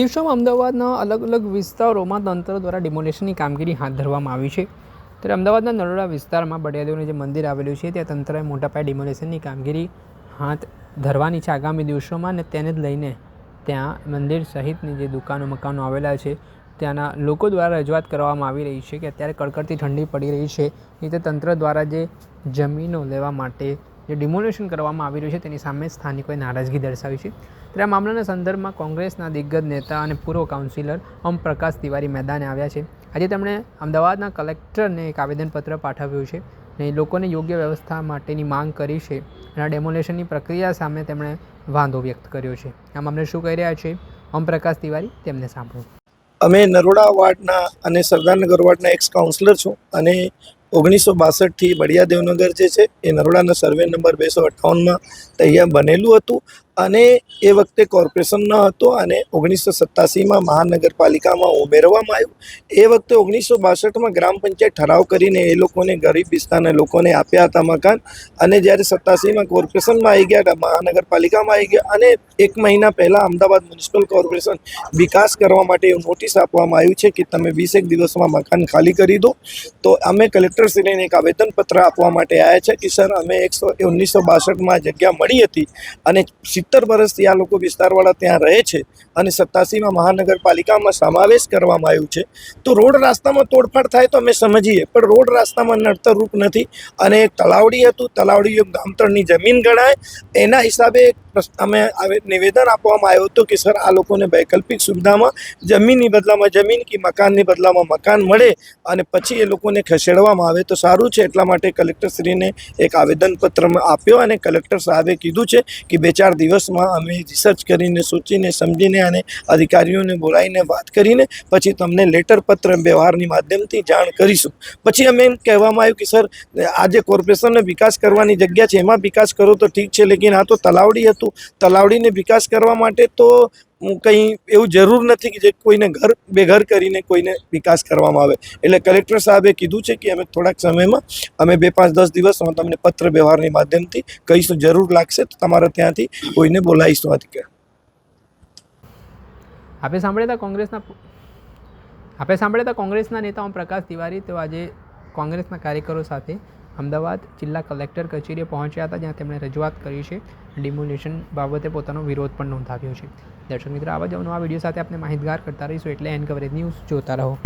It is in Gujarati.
દિવસોમાં અમદાવાદના અલગ અલગ વિસ્તારોમાં તંત્ર દ્વારા ડિમોલેશનની કામગીરી હાથ ધરવામાં આવી છે. ત્યારે અમદાવાદના નરોડા વિસ્તારમાં બળિયાદેવનું જે મંદિર આવેલું છે ત્યાં તંત્રએ મોટા પાયે ડિમોલેશનની કામગીરી હાથ ધરવાની છે આગામી દિવસોમાં, અને તેને જ લઈને ત્યાં મંદિર સહિતની જે દુકાનો મકાનો આવેલા છે ત્યાંના લોકો દ્વારા રજૂઆત કરવામાં આવી રહી છે કે અત્યારે કડકડતી ઠંડી પડી રહી છે, એ તે તંત્ર દ્વારા જે જમીનો લેવા માટે જે ડિમોલેશન કરવામાં આવી રહ્યું છે તેની સામે સ્થાનિકોએ નારાજગી દર્શાવી છે. ત્યારે આ મામલાના સંદર્ભમાં કોંગ્રેસના દિગ્ગજ નેતા અને પૂર્વ કાઉન્સિલર ઓમ પ્રકાશ તિવારી મેદાને આવ્યા છે. આજે તેમણે અમદાવાદના કલેક્ટરને એક આવેદનપત્ર પાઠવ્યું છે અને લોકોને યોગ્ય વ્યવસ્થા માટેની માંગ કરી છે અને આ ડેમોલેશનની પ્રક્રિયા સામે તેમણે વાંધો વ્યક્ત કર્યો છે. આ મામલે શું કહી રહ્યા છે ઓમ પ્રકાશ તિવારી, તેમને સાંભળો. અમે નરોડા વાર્ડના અને સરદારનગર વાર્ડના એક્સ કાઉન્સિલર છું અને 1962થી બળિયાદેવનગર જે છે એ નરોડાના સર્વે નંબર 258માં તૈયાર બનેલું હતું અને એ વખતે કોર્પોરેશન ન હતો અને 1987માં મહાનગરપાલિકામાં ઉમેરવામાં આવ્યું. એ વખતે 1962માં ગ્રામ પંચાયત ઠરાવ કરીને એ લોકોને ગરીબ વિસ્તારના લોકોને આપ્યા હતા મકાન, અને જ્યારે 87માં કોર્પોરેશનમાં આવી ગયા, મહાનગરપાલિકામાં આવી ગયા અને 1 મહિના પહેલાં અમદાવાદ મ્યુનિસિપલ કોર્પોરેશન વિકાસ કરવા માટે નોટિસ આપવામાં આવ્યું છે કે તમે 20 દિવસમાં મકાન ખાલી કરી દો. તો અમે કલેક્ટરશ્રીને એક આવેદનપત્ર આપવા માટે આવ્યા છે કે સર, અમે 1962માં જગ્યા મળી હતી અને 70 વર્ષથી આ લોકો વિસ્તારવાળા ત્યાં રહે છે અને 87માં મહાનગરપાલિકામાં સમાવેશ કરવામાં આવ્યું છે. તો રોડ રસ્તામાં તોડફાડ થાય તો અમે સમજીએ, પણ રોડ રસ્તામાં નડતરરૂપ નથી. અને એક તલાવડી હતું, તલાવડી ગામતળની જમીન ગણાય, એના હિસાબે અમે નિવેદન આપવામાં આવ્યું હતું કે સર, આ લોકોને વૈકલ્પિક સુવિધામાં જમીનની બદલામાં જમીન કે મકાનની બદલામાં મકાન મળે અને પછી એ લોકોને ખસેડવામાં આવે તો સારું છે. એટલા માટે કલેક્ટરશ્રીને એક આવેદનપત્ર આપ્યો અને કલેક્ટર સાહેબે કીધું છે કે 2-4 દિવસમાં અમે રિસર્ચ કરીને, સોચીને, સમજીને અને અધિકારીઓને બોલાવીને વાત કરીને પછી તમને લેટર પત્ર વ્યવહારની માધ્યમથી જાણ કરીશું. પછી અમે એમ કહેવામાં આવ્યું કે સર, આજે કોર્પોરેશનને વિકાસ કરવાની જગ્યા છે એમાં વિકાસ કરો તો ઠીક છે, લેકિન આ તો તલાવડી હતું, તલાવડીને વિકાસ કરવા માટે તો કંઈ એવું જરૂર નથી કે જે કોઈને બેઘર કરીને કોઈને વિકાસ કરવામાં આવે. એટલે કલેક્ટર સાહેબે કીધું છે કે અમે થોડાક સમયમાં અમે 2-5-10 દિવસમાં તમને પત્ર વ્યવહારની માધ્યમથી કહીશું. જરૂર લાગશે તો તમારા ત્યાંથી કોઈને બોલાવીશું. આપે સાંભળ્યા હતા કોંગ્રેસના નેતા ઓમ પ્રકાશ તિવારી. તો આજે કોંગ્રેસના કાર્યકરો સાથે અમદાવાદ જિલ્લા કલેક્ટર કચેરીએ પહોંચ્યા હતા, જ્યાં તેમણે રજૂઆત કરી છે, ડિમોલેશન બાબતે પોતાનો વિરોધ પણ નોંધાવ્યો છે. દર્શક મિત્રો, આવા જ નવા વિડીયો સાથે આપણે માહિતગાર કરતા રહીશું, એટલે એન કવરેજ ન્યૂઝ જોતા રહો.